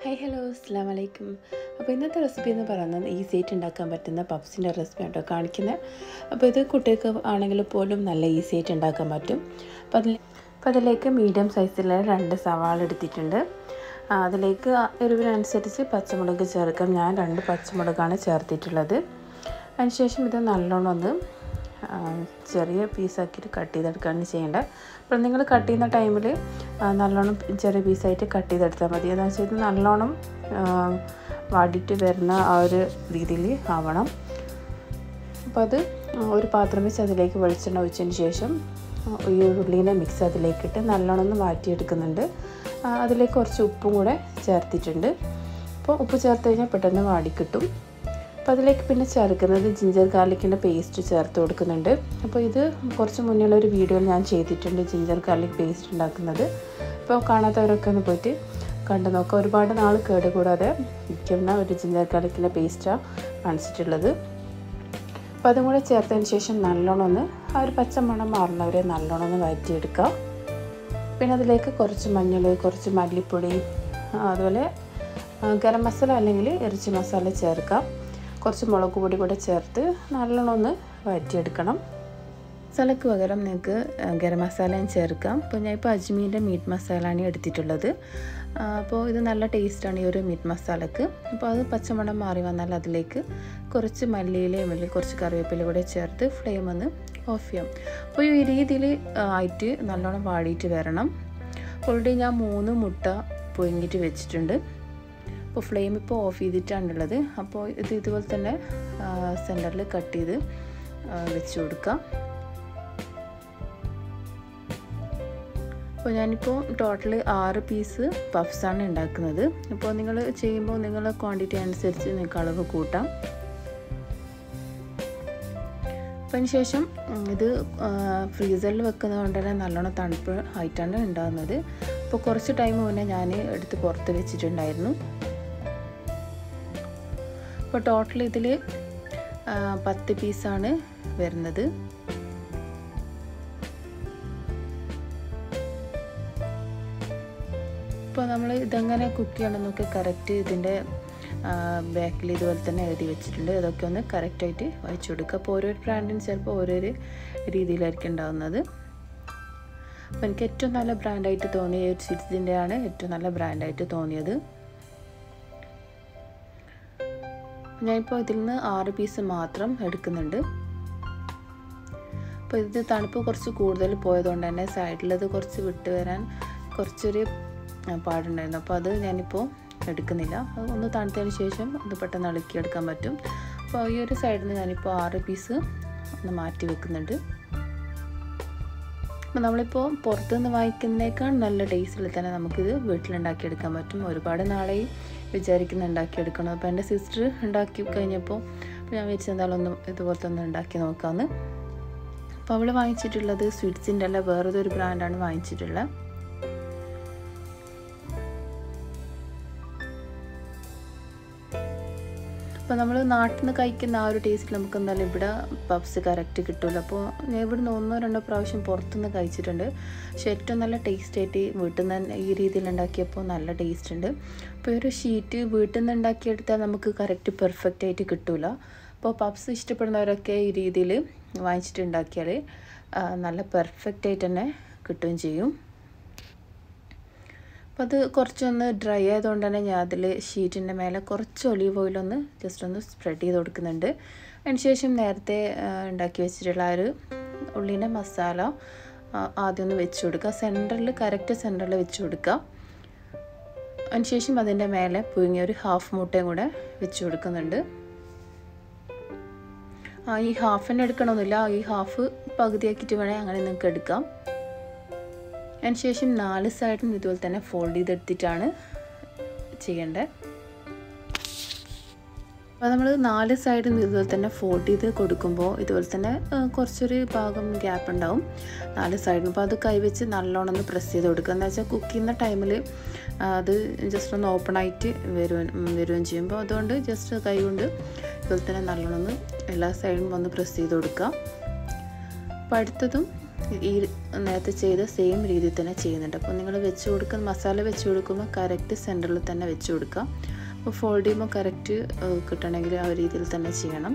Hi hello അസ്സാം വലൈക്കും. അപ്പോൾ ഇന്നത്തെ റെസിപ്പി എന്ന് പറയുന്നത് ഈസി ആയിട്ട് ഉണ്ടാക്കാൻ പറ്റുന്ന പപ്സിൻ്റെ റെസിപ്പിയാണ് കേട്ടോ കാണിക്കുന്നത്. അപ്പോൾ ഇത് കുട്ടികൾക്ക് ആണെങ്കിൽ പോലും നല്ല ഈസി ആയിട്ട് ഉണ്ടാക്കാൻ പറ്റും. അപ്പോൾ അതിലേക്ക് മീഡിയം സൈസിലുള്ള 2 സവാള എടുത്തിട്ടുണ്ട്. അതിലേക്ക് എരിവിനനുസരിച്ച് പച്ചമുളക് ചേർക്കാം. ഞാൻ 2 പച്ചമുളകാണ് ചേർത്തിട്ടുള്ളത്. അതിനുശേഷം ഇത് നല്ലോണം ഒന്ന് ചെറിയ പീസാക്കിയിട്ട് കട്ട് ചെയ്തെടുക്കുകയാണ് ചെയ്യേണ്ടത്. അപ്പോൾ നിങ്ങൾ കട്ട് ചെയ്യുന്ന ടൈമിൽ നല്ലോണം ചെറിയ പീസായിട്ട് കട്ട് ചെയ്തെടുത്താൽ മതി. എന്ന് വെച്ചാൽ ഇത് നല്ലോണം വാടിയിട്ട് വരുന്ന ആ ഒരു രീതിയിൽ ആവണം. അപ്പോൾ അത് ഒരു പാത്രം വെച്ച് അതിലേക്ക് വെളിച്ചെണ്ണ ഒഴിച്ചതിന് ശേഷം ഈ ഉള്ളിനെ മിക്സ് അതിലേക്കിട്ട് നല്ലോണം ഒന്ന് വാട്ടിയെടുക്കുന്നുണ്ട്. അതിലേക്ക് കുറച്ച് ഉപ്പും കൂടെ ചേർത്തിട്ടുണ്ട്. അപ്പോൾ ഉപ്പ് ചേർത്ത് കഴിഞ്ഞാൽ പെട്ടെന്ന് വാടിക്കിട്ടും. അപ്പോൾ അതിലേക്ക് പിന്നെ ചേർക്കുന്നത് ജിഞ്ചർ ഗാർലിക്കിൻ്റെ പേസ്റ്റ് ചേർത്ത് കൊടുക്കുന്നുണ്ട്. അപ്പോൾ ഇത് കുറച്ച് മുന്നേയുള്ള ഒരു വീഡിയോയിൽ ഞാൻ ചെയ്തിട്ടുണ്ട് ജിഞ്ചർ ഗാർലിക് പേസ്റ്റ് ഉണ്ടാക്കുന്നത്. അപ്പോൾ കാണാത്തവരൊക്കെ ഒന്ന് പോയിട്ട് കണ്ടു നോക്കുക. ഒരുപാട് നാൾ കേടുകൂടാതെ ഇരിക്കുന്ന ഒരു ജിഞ്ചർ ഗാർലിക്കിൻ്റെ പേസ്റ്റാണ് കാണിച്ചിട്ടുള്ളത്. അപ്പോൾ അതും കൂടെ ചേർത്തതിന് ശേഷം നല്ലോണം ഒന്ന് ആ ഒരു പച്ചമണം മാറുന്നവരെ നല്ലോണം ഒന്ന് വഴറ്റിയെടുക്കുക. പിന്നെ അതിലേക്ക് കുറച്ച് മഞ്ഞൾ, കുറച്ച് മല്ലിപ്പൊടി, അതുപോലെ ഗരം മസാല അല്ലെങ്കിൽ ഇറച്ചി മസാല ചേർക്കാം. കുറച്ച് മുളക് പൊടി കൂടെ ചേർത്ത് നല്ലോണം ഒന്ന് വഴറ്റിയെടുക്കണം. മസാലയ്ക്ക് പകരം നിങ്ങൾക്ക് ഗരം മസാലയും ചേർക്കാം. അപ്പോൾ ഞാൻ ഇപ്പോൾ അജ്മീൻ്റെ മീറ്റ് മസാലയാണ് എടുത്തിട്ടുള്ളത്. അപ്പോൾ ഇത് നല്ല ടേസ്റ്റാണ് ഈ ഒരു മീറ്റ് മസാലക്ക്. അപ്പോൾ അത് പച്ചമണം മാറി വന്നാൽ അതിലേക്ക് കുറച്ച് മല്ലിയിലയും അല്ലെങ്കിൽ കുറച്ച് കറിവേപ്പില കൂടെ ചേർത്ത് ഫ്ലെയിം ഒന്ന് ഓഫ് ചെയ്യാം. അപ്പോൾ ഈ രീതിയിൽ ആയിട്ട് നല്ലോണം വാടിയിട്ട് വരണം. ഓൾറെഡി ഞാൻ 3 മുട്ട പുഴുങ്ങിയിട്ട് വെച്ചിട്ടുണ്ട്. അപ്പോൾ ഫ്ലെയിം ഇപ്പോൾ ഓഫ് ചെയ്തിട്ടാണുള്ളത്. അപ്പോൾ ഇത് ഇതുപോലെ തന്നെ സെൻറ്ററിൽ കട്ട് ചെയ്ത് വെച്ച് കൊടുക്കാം. അപ്പോൾ ഞാനിപ്പോൾ ടോട്ടൽ 6 പീസ് പഫ്സാണ് ഉണ്ടാക്കുന്നത്. അപ്പോൾ നിങ്ങൾ ചെയ്യുമ്പോൾ നിങ്ങളുടെ ക്വാണ്ടിറ്റി അനുസരിച്ച് നിങ്ങൾക്ക് അളവ് കൂട്ടാം. അപ്പോൾ അതിന് ശേഷം ഇത് ഫ്രീസറിൽ വെക്കുന്നത് കൊണ്ട് തന്നെ നല്ലോണം തണുപ്പ് ആയിട്ടാണ് ഉണ്ടാകുന്നത്. അപ്പോൾ കുറച്ച് ടൈം മുന്നേ ഞാൻ എടുത്ത് പുറത്ത് വെച്ചിട്ടുണ്ടായിരുന്നു. അപ്പോൾ ടോട്ടൽ ഇതിൽ 10 പീസാണ് വരുന്നത്. അപ്പോൾ നമ്മൾ ഇതെങ്ങനെ കുക്ക് ചെയ്യണമെന്നൊക്കെ കറക്റ്റ് ഇതിൻ്റെ ബാക്കിൽ ഇതുപോലെ തന്നെ എഴുതി വെച്ചിട്ടുണ്ട്. ഇതൊക്കെ ഒന്ന് കറക്റ്റായിട്ട് വായിച്ചു കൊടുക്കുക. അപ്പോൾ ഓരോ ബ്രാൻഡിന് ചിലപ്പോൾ ഓരോരോ രീതിയിലായിരിക്കും ഉണ്ടാകുന്നത്. അപ്പോൾ എനിക്ക് ഏറ്റവും നല്ല ബ്രാൻഡായിട്ട് തോന്നിയ ഒരു സിറ്റിസിൻ്റെ ആണ് ഏറ്റവും നല്ല ബ്രാൻഡായിട്ട് തോന്നിയത്. ഞാനിപ്പോൾ ഇതിൽ നിന്ന് 6 പീസ് മാത്രം എടുക്കുന്നുണ്ട്. അപ്പോൾ ഇത് തണുപ്പ് കുറച്ച് കൂടുതൽ പോയതുകൊണ്ട് തന്നെ സൈഡിലത് കുറച്ച് വിട്ട് വരാൻ കുറച്ചൊരു പാടുണ്ടായിരുന്നു. അപ്പോൾ അത് ഞാനിപ്പോൾ എടുക്കുന്നില്ല. അത് ഒന്ന് തണുത്തതിന് ശേഷം അത് പെട്ടെന്ന് ഇളക്കിയെടുക്കാൻ പറ്റും. അപ്പോൾ ഈ ഒരു സൈഡിൽ നിന്ന് ഞാനിപ്പോൾ 6 പീസ് ഒന്ന് മാറ്റി വെക്കുന്നുണ്ട്. അപ്പോൾ നമ്മളിപ്പോൾ പുറത്തുനിന്ന് വാങ്ങിക്കുന്നതിനേക്കാൾ നല്ല ടേസ്റ്റിൽ തന്നെ നമുക്കിത് വീട്ടിലുണ്ടാക്കിയെടുക്കാൻ പറ്റും. ഒരുപാട് നാളായി വിചാരിക്കുന്ന ഉണ്ടാക്കിയെടുക്കണം. അപ്പോൾ എൻ്റെ സിസ്റ്റർ ഉണ്ടാക്കി കഴിഞ്ഞപ്പോൾ ഞാൻ വിചാരിച്ചത് എന്തായാലും ഇതുപോലത്തെ ഒന്ന് ഉണ്ടാക്കി നോക്കാമെന്ന്. അപ്പോൾ അവൾ വാങ്ങിച്ചിട്ടുള്ളത് സ്വീറ്റ്സിൻ്റെ അല്ല വേറൊരു ബ്രാൻഡാണ് വാങ്ങിച്ചിട്ടുള്ളത്. അപ്പോൾ നമ്മൾ നാട്ടിൽ നിന്ന് കഴിക്കുന്ന ആ ഒരു ടേസ്റ്റിൽ നമുക്ക് എന്തായാലും ഇവിടെ പഫ്സ് കറക്റ്റ് കിട്ടില്ല. അപ്പോൾ ഞാൻ ഇവിടുന്ന് 1-2 പ്രാവശ്യം പുറത്തുനിന്ന് കഴിച്ചിട്ടുണ്ട്. പക്ഷേ ഏറ്റവും നല്ല ടേസ്റ്റ് ആയിട്ട് വീട്ടിൽ നിന്ന് ഈ രീതിയിൽ ഉണ്ടാക്കിയപ്പോൾ നല്ല ടേസ്റ്റ് ഉണ്ട്. അപ്പോൾ ഈ ഒരു ഷീറ്റ് വീട്ടിൽ നിന്ന് ഉണ്ടാക്കിയെടുത്താൽ നമുക്ക് കറക്റ്റ് പെർഫെക്റ്റ് ആയിട്ട് കിട്ടില്ല. അപ്പോൾ പഫ്സ് ഇഷ്ടപ്പെടുന്നവരൊക്കെ ഈ രീതിയിൽ വാങ്ങിച്ചിട്ട് ഉണ്ടാക്കിയാൽ നല്ല പെർഫെക്റ്റ് ആയിട്ട് തന്നെ കിട്ടുകയും ചെയ്യും. അപ്പോൾ അത് കുറച്ചൊന്ന് ഡ്രൈ ആയതുകൊണ്ട് തന്നെ ഞാൻ അതിൽ ഷീറ്റിൻ്റെ മേലെ കുറച്ച് ഒലീവ് ഓയിലൊന്ന് ജസ്റ്റ് ഒന്ന് സ്പ്രെഡ് ചെയ്ത് കൊടുക്കുന്നുണ്ട്. അതിനുശേഷം നേരത്തെ ഉണ്ടാക്കി വെച്ചിട്ടുള്ള ആ ഒരു ഉള്ളിൻ്റെ മസാല ആദ്യം ഒന്ന് വെച്ച് കൊടുക്കുക. കറക്റ്റ് സെൻറ്ററിൽ വെച്ച് കൊടുക്കുക. അതിനുശേഷം അതിൻ്റെ മേലെ പുഴുങ്ങിയ ഒരു ഹാഫ് മുട്ടയും കൂടെ വെച്ച് കൊടുക്കുന്നുണ്ട്. ഈ ഹാഫിന് എടുക്കണമെന്നില്ല, ഈ ഹാഫ് പകുതിയാക്കിയിട്ട് വേണേൽ അങ്ങനെ നിങ്ങൾക്ക് എടുക്കാം. അതിനുശേഷം 4 സൈഡും ഇതുപോലെ തന്നെ ഫോൾഡ് ചെയ്തെടുത്തിട്ടാണ് ചെയ്യേണ്ടത്. അപ്പോൾ നമ്മൾ 4 സൈഡും ഇതുപോലെ തന്നെ ഫോൾഡ് ചെയ്ത് കൊടുക്കുമ്പോൾ ഇതുപോലെ തന്നെ കുറച്ചൊരു ഭാഗം ഗ്യാപ്പ് ഉണ്ടാവും 4 സൈഡിനും. അപ്പോൾ അത് കൈവച്ച് നല്ലോണം ഒന്ന് പ്രസ് ചെയ്ത് കൊടുക്കുക. എന്ന് വെച്ചാൽ കുക്ക് ചെയ്യുന്ന ടൈമിൽ അത് ജസ്റ്റ് ഒന്ന് ഓപ്പണായിട്ട് വരുകയും ചെയ്യും. അപ്പോൾ അതുകൊണ്ട് ജസ്റ്റ് കൈ കൊണ്ട് ഇതുപോലെ തന്നെ നല്ലോണം ഒന്ന് എല്ലാ സൈഡും ഒന്ന് പ്രസ് ചെയ്ത് കൊടുക്കുക. അപ്പോൾ അടുത്തതും ഈ നേരത്തെ ചെയ്ത സെയിം രീതിയിൽ തന്നെ ചെയ്യുന്നുണ്ട്. അപ്പോൾ നിങ്ങൾ വെച്ച് കൊടുക്കുന്ന മസാല വെച്ച് കൊടുക്കുമ്പോൾ കറക്റ്റ് സെൻറ്ററിൽ തന്നെ വെച്ച് കൊടുക്കുക. അപ്പോൾ ഫോൾഡ് ചെയ്യുമ്പോൾ കറക്റ്റ് കിട്ടണമെങ്കിൽ ആ രീതിയിൽ തന്നെ ചെയ്യണം.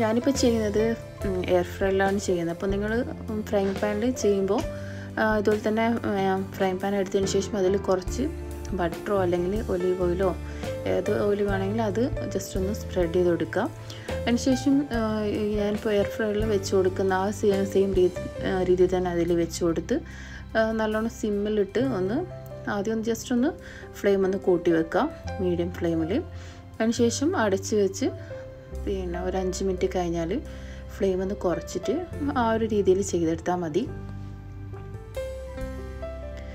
ഞാനിപ്പോൾ ചെയ്യുന്നത് എയർ ഫ്രൈയിലാണ് ചെയ്യുന്നത്. അപ്പോൾ നിങ്ങൾ ഫ്രൈങ് പാനിൽ ചെയ്യുമ്പോൾ ഇതുപോലെ തന്നെ ഫ്രൈങ് പാൻ എടുത്തതിന് ശേഷം അതിൽ കുറച്ച് ബട്ടറോ അല്ലെങ്കിൽ ഒലീവ് ഓയിലോ ഏത് ഓയിൽ വേണമെങ്കിലും അത് ജസ്റ്റ് ഒന്ന് സ്പ്രെഡ് ചെയ്ത് കൊടുക്കുക. അതിനുശേഷം ഞാനിപ്പോൾ എയർ ഫ്രൈയിൽ വെച്ച് കൊടുക്കുന്ന ആ സെയിം രീതിയിൽ തന്നെ അതിൽ വെച്ച് കൊടുത്ത് നല്ലോണം സിമ്മിലിട്ട് ആദ്യം ഒന്ന് ജസ്റ്റ് ഒന്ന് ഫ്ലെയിം ഒന്ന് കൂട്ടി വെക്കുക, മീഡിയം ഫ്ലെയിമിൽ. അതിനുശേഷം അടച്ച് വെച്ച് പിന്നെ ഒരു 5 മിനിറ്റ് കഴിഞ്ഞാൽ ഫ്ലെയിം ഒന്ന് കുറച്ചിട്ട് ആ ഒരു രീതിയിൽ ചെയ്തെടുത്താൽ മതി.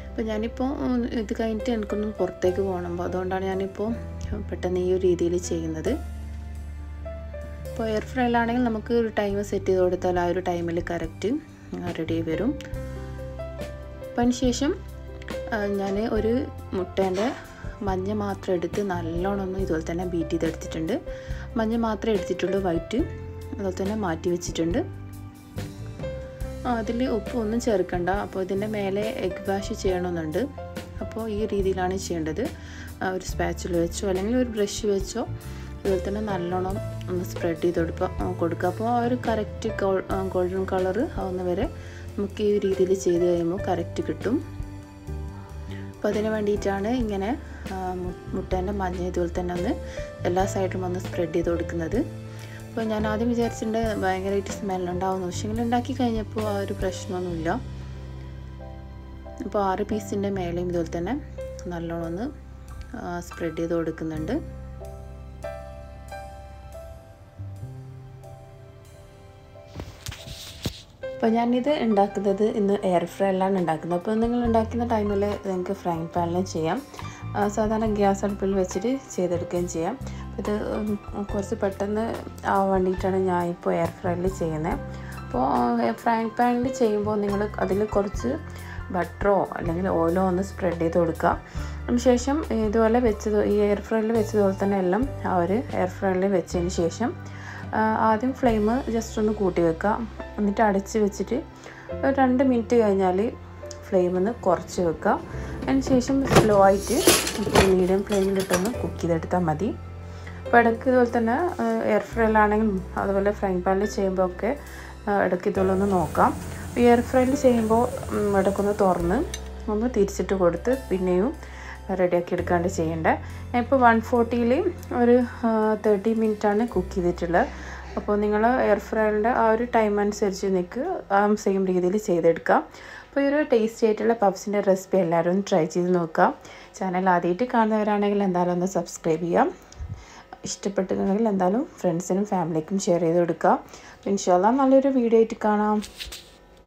അപ്പോൾ ഞാനിപ്പോൾ ഇത് കഴിഞ്ഞിട്ട് എനിക്കൊന്ന് പുറത്തേക്ക് പോകണം. അപ്പോൾ അതുകൊണ്ടാണ് ഞാനിപ്പോൾ പെട്ടെന്ന് ഈ ഒരു രീതിയിൽ ചെയ്യുന്നത്. ഇപ്പോൾ എയർ ഫ്രൈയിലാണെങ്കിൽ നമുക്ക് ഒരു ടൈം സെറ്റ് ചെയ്ത് കൊടുത്താൽ ആ ഒരു ടൈമിൽ കറക്റ്റ് റെഡി വരും. അപ്പം അതിന് ശേഷം ഞാൻ ഒരു മുട്ടേൻ്റെ മഞ്ഞ മാത്രം എടുത്ത് നല്ലോണം ഒന്ന് ഇതുപോലെ തന്നെ ബീറ്റ് ചെയ്തെടുത്തിട്ടുണ്ട്. മഞ്ഞ മാത്രമേ എടുത്തിട്ടുള്ളൂ, വൈറ്റ് അതുപോലെ തന്നെ മാറ്റി വെച്ചിട്ടുണ്ട്. അതിൽ ഉപ്പൊന്നും ചേർക്കണ്ട. അപ്പോൾ ഇതിൻ്റെ മേലെ എഗ് വാഷ് ചെയ്യണമെന്നുണ്ട്. അപ്പോൾ ഈ രീതിയിലാണ് ചെയ്യേണ്ടത്. ഒരു സ്പാച്ചിൽ വെച്ചോ അല്ലെങ്കിൽ ഒരു ബ്രഷ് വെച്ചോ അതുപോലെ തന്നെ നല്ലോണം ഒന്ന് സ്പ്രെഡ് ചെയ്ത് കൊടുക്കുക. അപ്പോൾ ആ ഒരു കറക്റ്റ് ഗോൾഡൻ കളർ ആവുന്ന വരെ നമുക്ക് ഈ രീതിയിൽ ചെയ്ത് കഴിയുമ്പോൾ കറക്റ്റ് കിട്ടും. അപ്പോൾ അതിന് വേണ്ടിയിട്ടാണ് ഇങ്ങനെ മുട്ടേൻ്റെ മഞ്ഞ ഇതുപോലെ തന്നെ ഒന്ന് എല്ലാ സൈഡിലും ഒന്ന് സ്പ്രെഡ് ചെയ്ത് കൊടുക്കുന്നത്. അപ്പോൾ ഞാൻ ആദ്യം വിചാരിച്ചിട്ടുണ്ട് ഭയങ്കരമായിട്ട് സ്മെല്ലുണ്ടാവുന്നു, പക്ഷേ ഇങ്ങനെ ഉണ്ടാക്കി കഴിഞ്ഞപ്പോൾ ആ ഒരു പ്രശ്നമൊന്നുമില്ല. അപ്പോൾ 6 പീസിൻ്റെ മേലെയും ഇതുപോലെ തന്നെ നല്ലോണം ഒന്ന് സ്പ്രെഡ് ചെയ്ത് കൊടുക്കുന്നുണ്ട്. അപ്പോൾ ഞാനിത് ഉണ്ടാക്കുന്നത് ഇന്ന് എയർ ഫ്രൈയിലാണ് ഉണ്ടാക്കുന്നത്. അപ്പോൾ നിങ്ങൾ ഉണ്ടാക്കുന്ന ടൈമിൽ നിങ്ങൾക്ക് ഫ്രൈങ് പാനിലും ചെയ്യാം, സാധാരണ ഗ്യാസ് അടുപ്പിൽ വെച്ചിട്ട് ചെയ്തെടുക്കുകയും ചെയ്യാം. ഇത് കുറച്ച് പെട്ടെന്ന് ആവാൻ വേണ്ടിയിട്ടാണ് ഞാൻ ഇപ്പോൾ എയർ ഫ്രൈയിൽ ചെയ്യുന്നത്. അപ്പോൾ ഫ്രൈങ് പാനിൽ ചെയ്യുമ്പോൾ നിങ്ങൾ അതിൽ കുറച്ച് ബട്ടറോ അല്ലെങ്കിൽ ഓയിലോ ഒന്ന് സ്പ്രെഡ് ചെയ്ത് കൊടുക്കുക. അതിനുശേഷം ഇതുപോലെ ഈ എയർ ഫ്രൈയിൽ വെച്ചതുപോലെ തന്നെ എല്ലാം ആ ഒരു എയർ ഫ്രൈയിൽ വെച്ചതിന് ശേഷം ആദ്യം ഫ്ലെയിം ജസ്റ്റ് ഒന്ന് കൂട്ടി വെക്കുക. എന്നിട്ട് അടച്ച് വെച്ചിട്ട് ഒരു 2 മിനിറ്റ് കഴിഞ്ഞാൽ ഫ്ലെയിം ഒന്ന് കുറച്ച് വെക്കുക. അതിന് ശേഷം സ്ലോ ആയിട്ട് മീഡിയം ഫ്ലെയിമിലിട്ടൊന്ന് കുക്ക് ചെയ്തെടുത്താൽ മതി. അപ്പോൾ ഇടയ്ക്ക് ഇതുപോലെ തന്നെ എയർ ഫ്രൈയിലാണെങ്കിലും അതുപോലെ ഫ്രൈങ് പാനിൽ ചെയ്യുമ്പോൾ ഒക്കെ ഇടയ്ക്ക് ഇതുപോലെ നോക്കാം. എയർ ഫ്രൈയിൽ ചെയ്യുമ്പോൾ ഇടയ്ക്കൊന്ന് തുറന്ന് ഒന്ന് തിരിച്ചിട്ട് കൊടുത്ത് പിന്നെയും റെഡിയാക്കി എടുക്കാണ്ട് ചെയ്യേണ്ടത്. ഞാൻ ഇപ്പോൾ 140-ൽ ഒരു 30 മിനിറ്റാണ് കുക്ക് ചെയ്തിട്ടുള്ളത്. അപ്പോൾ നിങ്ങൾ എയർ ഫ്രൈറിൻ്റെ ആ ഒരു ടൈം അനുസരിച്ച് നിങ്ങൾക്ക് ആ സെയിം രീതിയിൽ ചെയ്തെടുക്കാം. അപ്പോൾ ഈ ഒരു ടേസ്റ്റി ആയിട്ടുള്ള പഫ്സിൻ്റെ റെസിപ്പി എല്ലാവരും ഒന്ന് ട്രൈ ചെയ്ത് നോക്കാം. ചാനൽ ആദ്യമായിട്ട് കാണുന്നവരാണെങ്കിൽ എന്തായാലും ഒന്ന് സബ്സ്ക്രൈബ് ചെയ്യാം. ഇഷ്ടപ്പെട്ടിട്ടുണ്ടെങ്കിൽ എന്തായാലും ഫ്രണ്ട്സിനും ഫാമിലിക്കും ഷെയർ ചെയ്ത് കൊടുക്കുക. ഇൻഷാല്ലാ നല്ലൊരു വീഡിയോ ആയിട്ട് കാണാം.